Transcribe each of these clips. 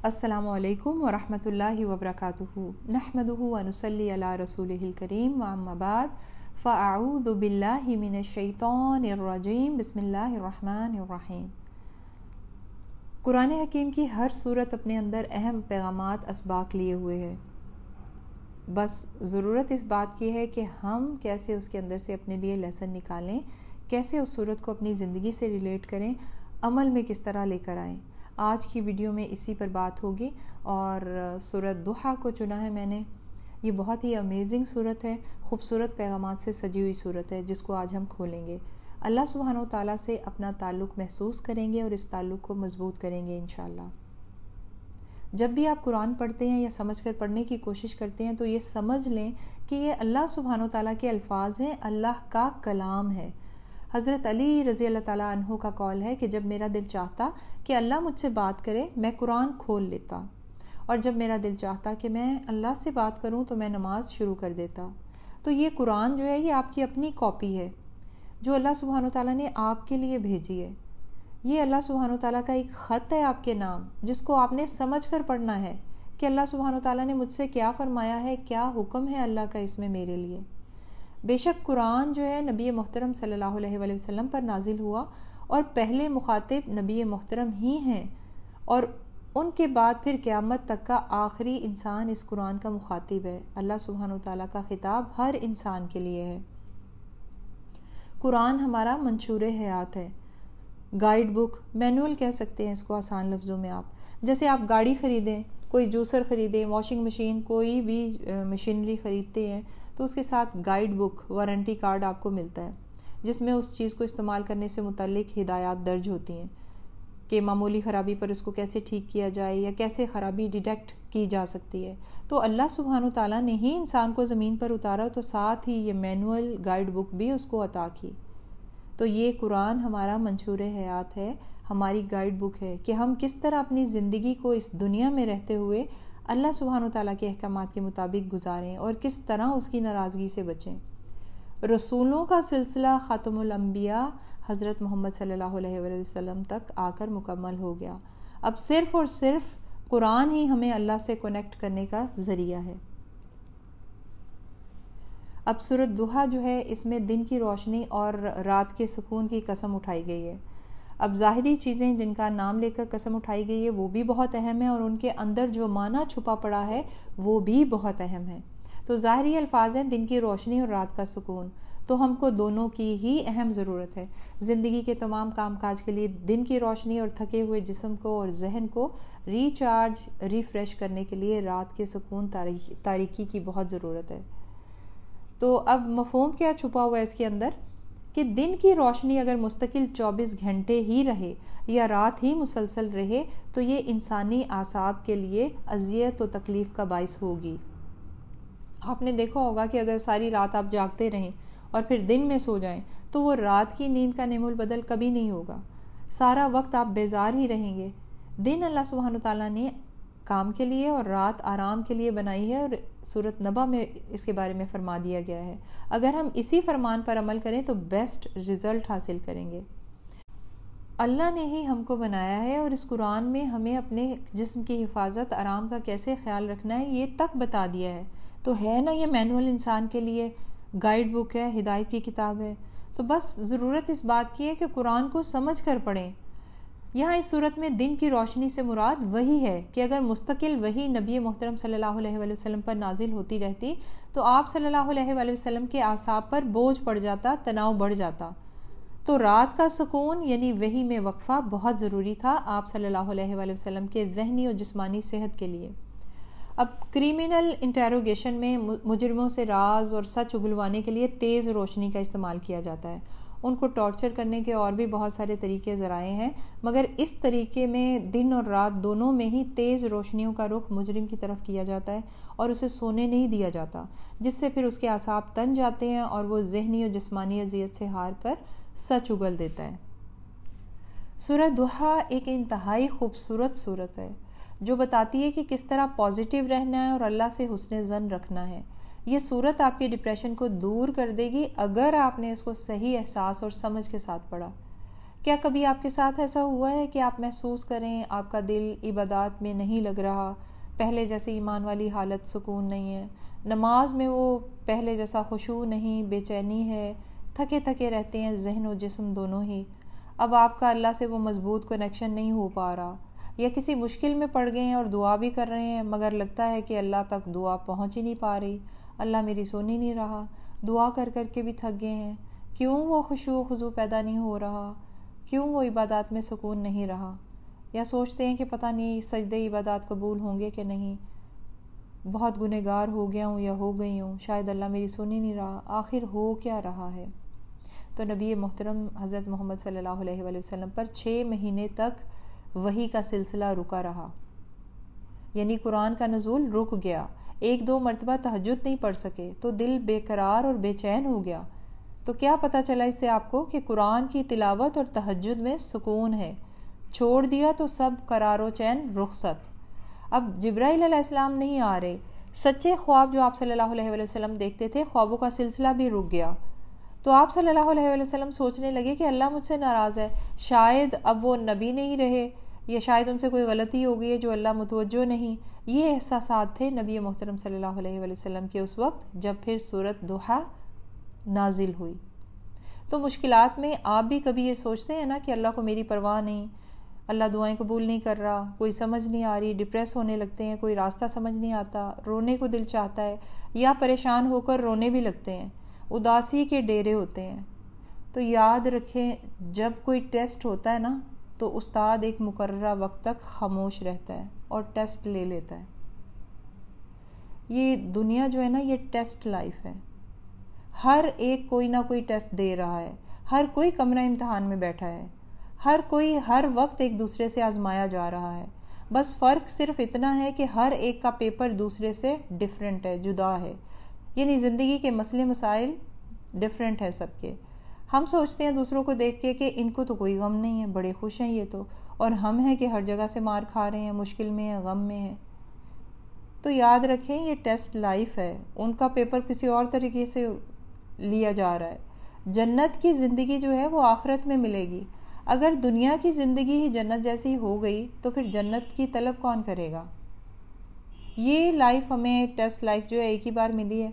السلام علیکم ورحمۃ اللہ وبرکاتہ نحمدہ ونصلی علی رسولہ الکریم واما بعد فاعوذ باللہ من الشیطان الرجیم بسم اللہ الرحمن الرحیم۔ قرآن حکیم کی ہر صورت اپنے اندر اہم پیغامات اسباق لیے ہوئے ہے، بس ضرورت اس بات کی ہے کہ ہم کیسے اس کے اندر سے اپنے لیے لیسن نکالیں، کیسے اس صورت کو اپنی زندگی سے ریلیٹ کریں، عمل میں کس طرح لے کر آئیں۔ آج کی ویڈیو میں اسی پر بات ہوگی اور سورۃ ضحیٰ کو چنا ہے میں نے۔ یہ بہت ہی امیزنگ صورت ہے، خوبصورت پیغامات سے سجی ہوئی صورت ہے جس کو آج ہم کھولیں گے۔ اللہ سبحانہ و تعالیٰ سے اپنا تعلق محسوس کریں گے اور اس تعلق کو مضبوط کریں گے انشاءاللہ۔ جب بھی آپ قرآن پڑھتے ہیں یا سمجھ کر پڑھنے کی کوشش کرتے ہیں تو یہ سمجھ لیں کہ یہ اللہ سبحانہ و تعالیٰ کے الفاظ ہیں، اللہ کا کلام ہے۔ حضرت علی رضی اللہ تعالیٰ عنہ کا قول ہے کہ جب میرا دل چاہتا کہ اللہ مجھ سے بات کرے میں قرآن کھول لیتا، اور جب میرا دل چاہتا کہ میں اللہ سے بات کروں تو میں نماز شروع کر دیتا۔ تو یہ قرآن جو ہے یہ آپ کی اپنی کاپی ہے جو اللہ سبحانہ و تعالیٰ نے آپ کے لیے بھیجی ہے۔ یہ اللہ سبحانہ و تعالیٰ کا ایک خط ہے آپ کے نام، جس کو آپ نے سمجھ کر پڑھنا ہے کہ اللہ سبحانہ و تعالیٰ نے مجھ سے کیا فرمایا ہے، کیا حکم ہے اللہ کا اس میں میرے لیے۔ بے شک قرآن جو ہے نبی محترم صلی اللہ علیہ وآلہ وسلم پر نازل ہوا اور پہلے مخاطب نبی محترم ہی ہیں، اور ان کے بعد پھر قیامت تک کا آخری انسان اس قرآن کا مخاطب ہے۔ اللہ سبحانہ و تعالیٰ کا خطاب ہر انسان کے لیے ہے۔ قرآن ہمارا منشور حیات ہے، گائیڈ بک، مینول کہہ سکتے ہیں اس کو آسان لفظوں میں۔ آپ جیسے آپ گاڑی خریدیں، کوئی جوسر خریدیں، واشنگ مشین، کوئی بھی مشینری خریدتے ہیں تو اس کے ساتھ گائیڈ بک، وارنٹی کارڈ آپ کو ملتا ہے جس میں اس چیز کو استعمال کرنے سے متعلق ہدایات درج ہوتی ہیں کہ معمولی خرابی پر اس کو کیسے ٹھیک کیا جائے یا کیسے خرابی ڈیٹیکٹ کی جا سکتی ہے۔ تو اللہ سبحانہ و تعالیٰ نے ہی انسان کو زمین پر اتارا تو ساتھ ہی یہ مینول گائیڈ بک بھی اس کو عطا کی۔ تو یہ قرآن ہمارا منشور حیات ہے، ہماری گائیڈ بک ہے کہ ہم کس طرح اپنی زندگی کو اس دنیا میں رہتے ہوئے اللہ سبحانہ و تعالیٰ کے احکامات کے مطابق گزاریں اور کس طرح اس کی ناراضگی سے بچیں۔ رسولوں کا سلسلہ خاتم الانبیاء حضرت محمد صلی اللہ علیہ وسلم تک آ کر مکمل ہو گیا۔ اب صرف اور صرف قرآن ہی ہمیں اللہ سے کنیکٹ کرنے کا ذریعہ ہے۔ اب سورۃ ضحیٰ جو ہے اس میں دن کی روشنی اور رات کے سکون کی قسم اٹھائی گئی ہے۔ اب ظاہری چیزیں جن کا نام لے کر قسم اٹھائی گئی ہے وہ بھی بہت اہم ہے، اور ان کے اندر جو معنی چھپا پڑا ہے وہ بھی بہت اہم ہے۔ تو ظاہری الفاظ ہیں دن کی روشنی اور رات کا سکون، تو ہم کو دونوں کی ہی اہم ضرورت ہے۔ زندگی کے تمام کام کاج کے لیے دن کی روشنی اور تھکے ہوئے جسم کو اور ذہن کو ریچارج، ریفریش کرنے کے لیے رات کے سکون، تاریکی کی بہت ضرورت ہے۔ تو اب مفہوم کیا چھپا ہوا ہے اس کے اندر کہ دن کی روشنی اگر مستقل 24 گھنٹے ہی رہے یا رات ہی مسلسل رہے تو یہ انسانی اعصاب کے لیے اذیت و تکلیف کا باعث ہوگی۔ آپ نے دیکھا ہوگا کہ اگر ساری رات آپ جاگتے رہیں اور پھر دن میں سو جائیں تو وہ رات کی نیند کا نعم البدل کبھی نہیں ہوگا، سارا وقت آپ بیزار ہی رہیں گے۔ دن اللہ سبحانہ تعالیٰ نے کام کے لیے اور رات آرام کے لیے بنائی ہے، اور سورۃ نبا میں اس کے بارے میں فرما دیا گیا ہے۔ اگر ہم اسی فرمان پر عمل کریں تو بیسٹ رزلٹ حاصل کریں گے۔ اللہ نے ہی ہم کو بنایا ہے اور اس قرآن میں ہمیں اپنے جسم کی حفاظت، آرام کا کیسے خیال رکھنا ہے یہ تک بتا دیا ہے۔ تو ہے نا یہ مینول انسان کے لیے گائیڈ بک ہے، ہدایت کی کتاب ہے۔ تو بس ضرورت اس بات کی ہے کہ قرآن کو سمجھ کر پڑھیں۔ یہاں اس صورت میں دن کی روشنی سے مراد وہی ہے کہ اگر مستقل وہی نبی محترم صلی اللہ علیہ وآلہ وسلم پر نازل ہوتی رہتی تو آپ صلی اللہ علیہ وآلہ وسلم کے اعصاب پر بوجھ پڑ جاتا، تناؤ بڑھ جاتا۔ تو رات کا سکون یعنی وحی میں وقفہ بہت ضروری تھا آپ صلی اللہ علیہ وآلہ وسلم کے ذہنی اور جسمانی صحت کے لیے۔ اب کریمنل انٹیروگیشن میں مجرموں سے راز اور سچ اگلوانے کے لیے تیز روشنی کا استعمال کیا جاتا ہے۔ ان کو ٹارچر کرنے کے اور بھی بہت سارے طریقے ذرائع ہیں، مگر اس طریقے میں دن اور رات دونوں میں ہی تیز روشنیوں کا رخ مجرم کی طرف کیا جاتا ہے اور اسے سونے نہیں دیا جاتا، جس سے پھر اس کے اعصاب تن جاتے ہیں اور وہ ذہنی اور جسمانی اذیت سے ہار کر سچ اگل دیتا ہے۔ سورۃ ضحیٰ ایک انتہائی خوبصورت صورت ہے جو بتاتی ہے کہ کس طرح پازیٹیو رہنا ہے اور اللہ سے حسن ظن رکھنا ہے۔ یہ صورت آپ کے ڈپریشن کو دور کر دے گی اگر آپ نے اس کو صحیح احساس اور سمجھ کے ساتھ پڑھا۔ کیا کبھی آپ کے ساتھ ایسا ہوا ہے کہ آپ محسوس کریں آپ کا دل عبادات میں نہیں لگ رہا، پہلے جیسے ایمان والی حالت سکون نہیں ہے، نماز میں وہ پہلے جیسا خشوع نہیں، بے چینی ہے، تھکے تھکے رہتے ہیں ذہن و جسم دونوں ہی، اب آپ کا اللہ سے وہ مضبوط کنیکشن نہیں ہو پا رہا، یا کسی مشکل میں پڑ گئے ہیں اور دعا بھی کر رہے ہیں مگر لگتا ہے کہ اللہ تک دعا پہنچ ہی نہیں پا رہی، اللہ میری سن ہی نہیں رہا، دعا کر کر کے بھی تھک گئے ہیں، کیوں وہ خشوع و خضوع پیدا نہیں ہو رہا، کیوں وہ عبادات میں سکون نہیں رہا، یا سوچتے ہیں کہ پتہ نہیں سجدے عبادات قبول ہوں گے کہ نہیں، بہت گنہگار ہو گیا ہوں یا ہو گئی ہوں، شاید اللہ میری سن ہی نہیں رہا، آخر ہو کیا رہا ہے۔ تو نبی محترم حضرت محمد صلی اللہ علیہ وآلہ وسلم پر 6 مہینے تک وحی کا سلسلہ رکا رہا، یعنی قرآن کا نزول رک گیا، 1-2 مرتبہ تہجد نہیں پڑھ سکے تو دل بے قرار اور بے چین ہو گیا۔ تو کیا پتہ چلا اس سے آپ کو کہ قرآن کی تلاوت اور تہجد میں سکون ہے، چھوڑ دیا تو سب قرار و چین رخصت۔ اب جبرائیل علیہ السلام نہیں آ رہے، سچے خواب جو آپ صلی اللہ علیہ وآلہ وسلم دیکھتے تھے خوابوں کا سلسلہ بھی رک گیا، تو آپ صلی اللہ علیہ وآلہ وسلم سوچنے لگے کہ اللہ مجھ سے ناراض ہے، شاید اب وہ نبی نہیں رہے، یا شاید ان سے کوئی غلطی ہو گئی ہے جو اللہ متوجہ نہیں۔ یہ احساسات تھے نبی محترم صلی اللہ علیہ وآلہ وسلم کے اس وقت جب پھر سورۃ ضحیٰ نازل ہوئی۔ تو مشکلات میں آپ بھی کبھی یہ سوچتے ہیں نا کہ اللہ کو میری پرواہ نہیں، اللہ دعائیں قبول نہیں کر رہا، کوئی سمجھ نہیں آ رہی، ڈپریس ہونے لگتے ہیں، کوئی راستہ سمجھ نہیں آتا، رونے کو دل چاہتا ہے، یا پریشان ہو کر رونے بھی لگتے ہیں، اداسی کے ڈیرے ہوتے ہیں۔ تو یاد رکھیں جب کوئی ٹیسٹ ہوتا ہے نا تو استاد ایک مقررہ وقت تک خاموش رہتا ہے اور ٹیسٹ لے لیتا ہے۔ یہ دنیا جو ہے نا یہ ٹیسٹ لائف ہے، ہر ایک کوئی نہ کوئی ٹیسٹ دے رہا ہے، ہر کوئی کمرہ امتحان میں بیٹھا ہے، ہر کوئی ہر وقت ایک دوسرے سے آزمایا جا رہا ہے، بس فرق صرف اتنا ہے کہ ہر ایک کا پیپر دوسرے سے ڈیفرنٹ ہے، جدا ہے، یعنی زندگی کے مسئلے مسائل ڈیفرنٹ ہیں سب کے۔ ہم سوچتے ہیں دوسروں کو دیکھ کے کہ ان کو تو کوئی غم نہیں ہے، بڑے خوش ہیں یہ تو، اور ہم ہیں کہ ہر جگہ سے مار کھا رہے ہیں، مشکل میں ہیں، غم میں ہیں۔ تو یاد رکھیں یہ ٹیسٹ لائف ہے، ان کا پیپر کسی اور طریقے سے لیا جا رہا ہے۔ جنت کی زندگی جو ہے وہ آخرت میں ملے گی، اگر دنیا کی زندگی ہی جنت جیسی ہو گئی تو پھر جنت کی طلب کون کرے گا؟ یہ لائف ہمیں ٹیسٹ لائف جو ہے ایک ہی بار ملی ہے،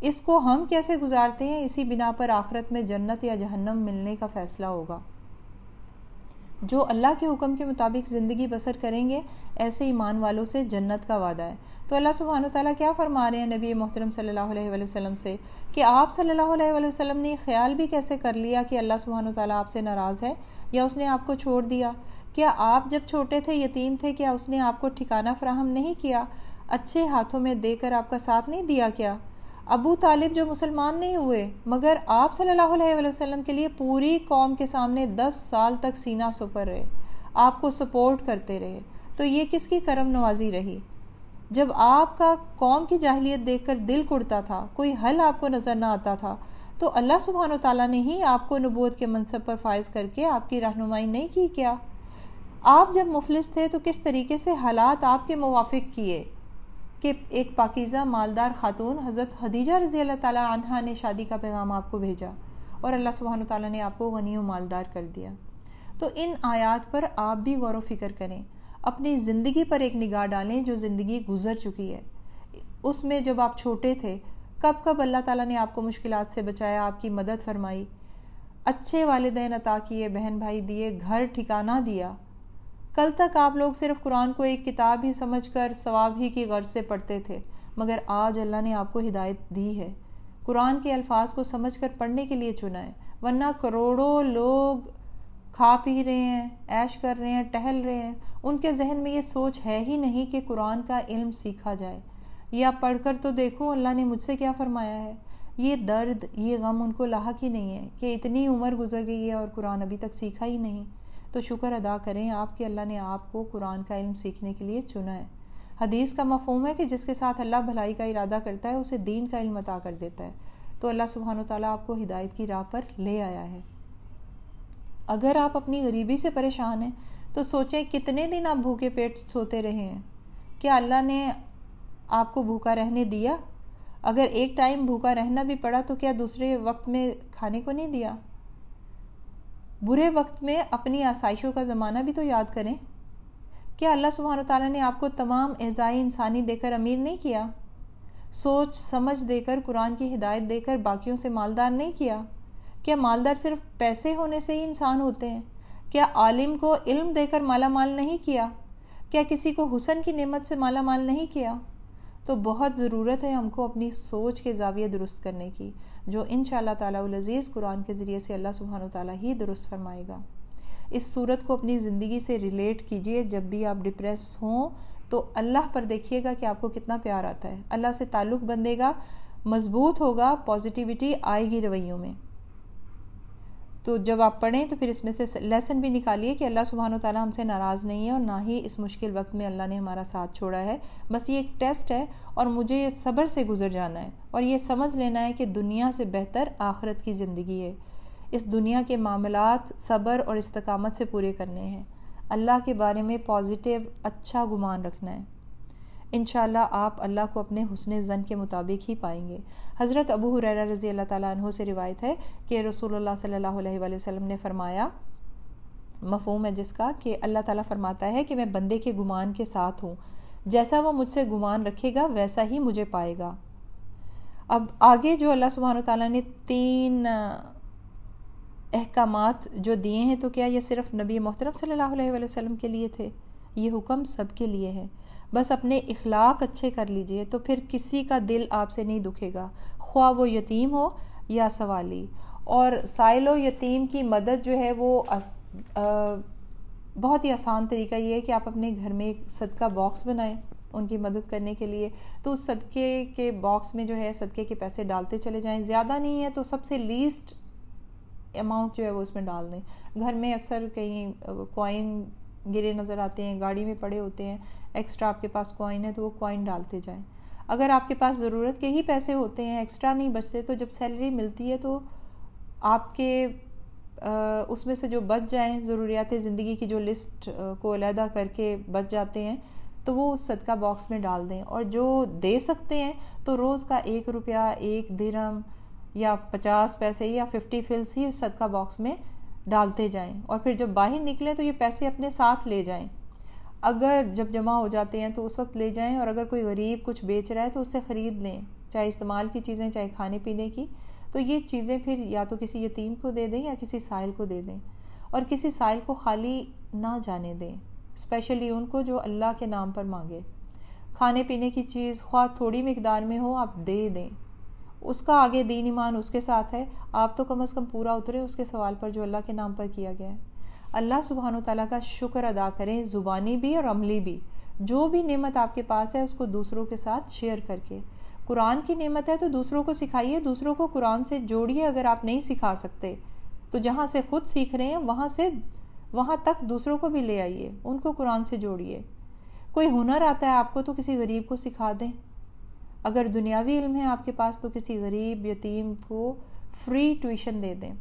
اس کو ہم کیسے گزارتے ہیں اسی بنا پر آخرت میں جنت یا جہنم ملنے کا فیصلہ ہوگا۔ جو اللہ کے حکم کے مطابق زندگی بسر کریں گے ایسے ایمان والوں سے جنت کا وعدہ ہے۔ تو اللہ سبحانہ وتعالیٰ کیا فرما رہے ہیں نبی محترم صلی اللہ علیہ وآلہ وسلم سے کہ آپ صلی اللہ علیہ وآلہ وسلم نے خیال بھی کیسے کر لیا کہ اللہ سبحانہ وتعالیٰ آپ سے ناراض ہے یا اس نے آپ کو چھوڑ دیا؟ کیا آپ جب چھوٹے تھے، یتیم تھے، کیا اس نے آپ کو ٹھکانہ فراہم نہیں کیا؟ اچھے ہاتھوں میں دے کر آپ کا ساتھ نہیں دیا کیا؟ ابو طالب جو مسلمان نہیں ہوئے مگر آپ صلی اللہ علیہ وآلہ وسلم کے لیے پوری قوم کے سامنے 10 سال تک سینہ سپر رہے، آپ کو سپورٹ کرتے رہے، تو یہ کس کی کرم نوازی رہی؟ جب آپ کا قوم کی جاہلیت دیکھ کر دل کڑتا تھا، کوئی حل آپ کو نظر نہ آتا تھا، تو اللہ سبحانہ وتعالیٰ نے ہی آپ کو نبوت کے منصب پر فائز کر کے آپ کی رہنمائی نہیں کی کیا؟ آپ جب مفلس تھے تو کس طریقے سے حالات آپ کے موافق کیے کہ ایک پاکیزہ مالدار خاتون حضرت خدیجہ رضی اللہ تعالیٰ عنہا نے شادی کا پیغام آپ کو بھیجا اور اللہ سبحانہ وتعالیٰ نے آپ کو غنی و مالدار کر دیا۔ تو ان آیات پر آپ بھی غور و فکر کریں، اپنی زندگی پر ایک نگاہ ڈالیں جو زندگی گزر چکی ہے، اس میں جب آپ چھوٹے تھے کب کب اللہ تعالیٰ نے آپ کو مشکلات سے بچایا، آپ کی مدد فرمائی، اچھے والدین عطا کیے، بہن بھائی دیے، گھر ٹھکانہ دیا۔ کل تک آپ لوگ صرف قرآن کو ایک کتاب ہی سمجھ کر ثواب ہی کی غرض سے پڑھتے تھے، مگر آج اللہ نے آپ کو ہدایت دی ہے، قرآن کے الفاظ کو سمجھ کر پڑھنے کے لیے چنا ہے، ورنہ کروڑوں لوگ کھا پی رہے ہیں، عیش کر رہے ہیں، ٹہل رہے ہیں، ان کے ذہن میں یہ سوچ ہے ہی نہیں کہ قرآن کا علم سیکھا جائے، یا پڑھ کر تو دیکھو اللہ نے مجھ سے کیا فرمایا ہے۔ یہ درد، یہ غم ان کو لاحق ہی نہیں ہے کہ اتنی عمر گزر گئی ہے اور قرآن ابھی تک سیکھا ہی نہیں۔ تو شکر ادا کریں آپ کہ اللہ نے آپ کو قرآن کا علم سیکھنے کے لیے چنا ہے۔ حدیث کا مفہوم ہے کہ جس کے ساتھ اللہ بھلائی کا ارادہ کرتا ہے اسے دین کا علم عطا کر دیتا ہے، تو اللہ سبحانہ وتعالیٰ آپ کو ہدایت کی راہ پر لے آیا ہے۔ اگر آپ اپنی غریبی سے پریشان ہیں تو سوچیں کتنے دن آپ بھوکے پیٹ سوتے رہے ہیں، کیا اللہ نے آپ کو بھوکا رہنے دیا؟ اگر ایک ٹائم بھوکا رہنا بھی پڑا تو کیا دوسرے وقت میں کھانے کو نہیں دیا؟ برے وقت میں اپنی آسائشوں کا زمانہ بھی تو یاد کریں. کیا اللہ سبحانہ و تعالیٰ نے آپ کو تمام اعزائی انسانی دے کر امیر نہیں کیا؟ سوچ سمجھ دے کر، قرآن کی ہدایت دے کر باقیوں سے مالدار نہیں کیا؟ کیا مالدار صرف پیسے ہونے سے ہی انسان ہوتے ہیں؟ کیا عالم کو علم دے کر مالا مال نہیں کیا؟ کیا کسی کو حسن کی نعمت سے مالا مال نہیں کیا؟ تو بہت ضرورت ہے ہم کو اپنی سوچ کے زاویہ درست کرنے کی، جو انشاءاللہ تعالیٰ العزیز قرآن کے ذریعے سے اللہ سبحانہ و تعالیٰ ہی درست فرمائے گا. اس صورت کو اپنی زندگی سے ریلیٹ کیجئے. جب بھی آپ ڈپریس ہوں تو اللہ پر دیکھیے گا کہ آپ کو کتنا پیار آتا ہے. اللہ سے تعلق بندھے گا، مضبوط ہوگا، پازیٹیوٹی آئے گی رویوں میں. تو جب آپ پڑھیں تو پھر اس میں سے لیسن بھی نکالیے کہ اللہ سبحانہ و تعالیٰ ہم سے ناراض نہیں ہے، اور نہ ہی اس مشکل وقت میں اللہ نے ہمارا ساتھ چھوڑا ہے. بس یہ ایک ٹیسٹ ہے، اور مجھے یہ صبر سے گزر جانا ہے، اور یہ سمجھ لینا ہے کہ دنیا سے بہتر آخرت کی زندگی ہے. اس دنیا کے معاملات صبر اور استقامت سے پورے کرنے ہیں. اللہ کے بارے میں پازیٹیو اچھا گمان رکھنا ہے. انشاءاللہ آپ اللہ کو اپنے حسن ظن کے مطابق ہی پائیں گے. حضرت ابو ہریرہ رضی اللہ تعالیٰ عنہ سے روایت ہے کہ رسول اللہ صلی اللہ علیہ وآلہ وسلم نے فرمایا، مفہوم ہے جس کا کہ اللہ تعالیٰ فرماتا ہے کہ میں بندے کے گمان کے ساتھ ہوں، جیسا وہ مجھ سے گمان رکھے گا ویسا ہی مجھے پائے گا. اب آگے جو اللہ سبحانہ و تعالیٰ نے 3 احکامات جو دیے ہیں، تو کیا یہ صرف نبی محترم صلی اللہ علیہ وآلہ وسلم کے لیے تھے؟ یہ حکم سب کے لیے ہے. بس اپنے اخلاق اچھے کر لیجئے تو پھر کسی کا دل آپ سے نہیں دکھے گا، خواہ وہ یتیم ہو یا سوالی. اور سائل و یتیم کی مدد جو ہے وہ بہت ہی آسان طریقہ یہ ہے کہ آپ اپنے گھر میں ایک صدقہ باکس بنائیں ان کی مدد کرنے کے لیے. تو اس صدقے کے باکس میں جو ہے صدقے کے پیسے ڈالتے چلے جائیں. زیادہ نہیں ہے تو سب سے لیسٹ اماؤنٹ جو ہے وہ اس میں ڈال دیں. گھر میں اکثر کہیں کوائن گرے نظر آتے ہیں، گاڑی میں پڑے ہوتے ہیں، ایکسٹرا آپ کے پاس کوائن ہے تو وہ کوائن ڈالتے جائیں. اگر آپ کے پاس ضرورت کے ہی پیسے ہوتے ہیں، ایکسٹرا نہیں بچتے، تو جب سیلری ملتی ہے تو آپ کے اس میں سے جو بچ جائیں، ضروریات زندگی کی جو لسٹ کو علیحدہ کر کے بچ جاتے ہیں، تو وہ صدقہ باکس میں ڈال دیں. اور جو دے سکتے ہیں تو روز کا 1 روپیہ، 1 درہم یا 50 پیسے یا 50 فلس ہی صدقہ باکس میں ڈالتے جائیں. اور پھر جب باہر نکلیں تو یہ پیسے اپنے ساتھ لے جائیں. اگر جب جمع ہو جاتے ہیں تو اس وقت لے جائیں. اور اگر کوئی غریب کچھ بیچ رہا ہے تو اس سے خرید لیں، چاہے استعمال کی چیزیں، چاہے کھانے پینے کی. تو یہ چیزیں پھر یا تو کسی یتیم کو دے دیں یا کسی سائل کو دے دیں. اور کسی سائل کو خالی نہ جانے دیں، اسپیشلی ان کو جو اللہ کے نام پر مانگے. کھانے پینے کی چیز خواہ تھوڑی مقدار میں ہو آپ دے دیں. اس کا آگے دین ایمان اس کے ساتھ ہے، آپ تو کم از کم پورا اترے اس کے سوال پر جو اللہ کے نام پر کیا گیا ہے. اللہ سبحانہ و تعالیٰ کا شکر ادا کریں، زبانی بھی اور عملی بھی. جو بھی نعمت آپ کے پاس ہے اس کو دوسروں کے ساتھ شیئر کر کے. قرآن کی نعمت ہے تو دوسروں کو سکھائیے، دوسروں کو قرآن سے جوڑیے. اگر آپ نہیں سکھا سکتے تو جہاں سے خود سیکھ رہے ہیں وہاں تک دوسروں کو بھی لے آئیے، ان کو قرآن سے جوڑیے. کوئی ہنر آتا ہے آپ کو تو کسی غریب کو سکھا دیں. اگر دنیاوی علم ہے آپ کے پاس تو کسی غریب یتیم کو فری ٹیوشن دے دیں.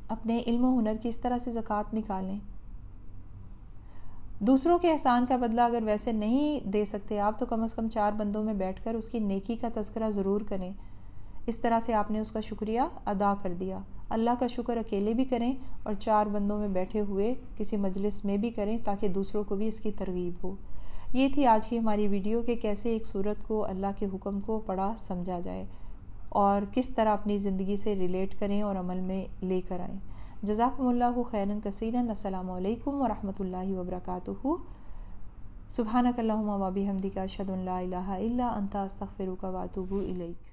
اپنے علم و ہنر کی اس طرح سے زکوٰۃ نکالیں. دوسروں کے احسان کا بدلہ اگر ویسے نہیں دے سکتے آپ تو کم از کم 4 بندوں میں بیٹھ کر اس کی نیکی کا تذکرہ ضرور کریں. اس طرح سے آپ نے اس کا شکریہ ادا کر دیا. اللہ کا شکر اکیلے بھی کریں اور 4 بندوں میں بیٹھے ہوئے کسی مجلس میں بھی کریں تاکہ دوسروں کو بھی اس کی ترغیب ہو. یہ تھی آج کی ہماری ویڈیو کہ کیسے ایک سورت کو اللہ کے حکم کو پڑھا سمجھا جائے اور کس طرح اپنی زندگی سے ریلیٹ کریں اور عمل میں لے کر آئیں. جزاکم اللہ خیرا کثیرا. السلام علیکم ورحمۃ اللہ وبرکاتہ. سبحانک اللہم و بحمدک اشہد ان لا الہ الا انت استغفرک و اتوب الیک.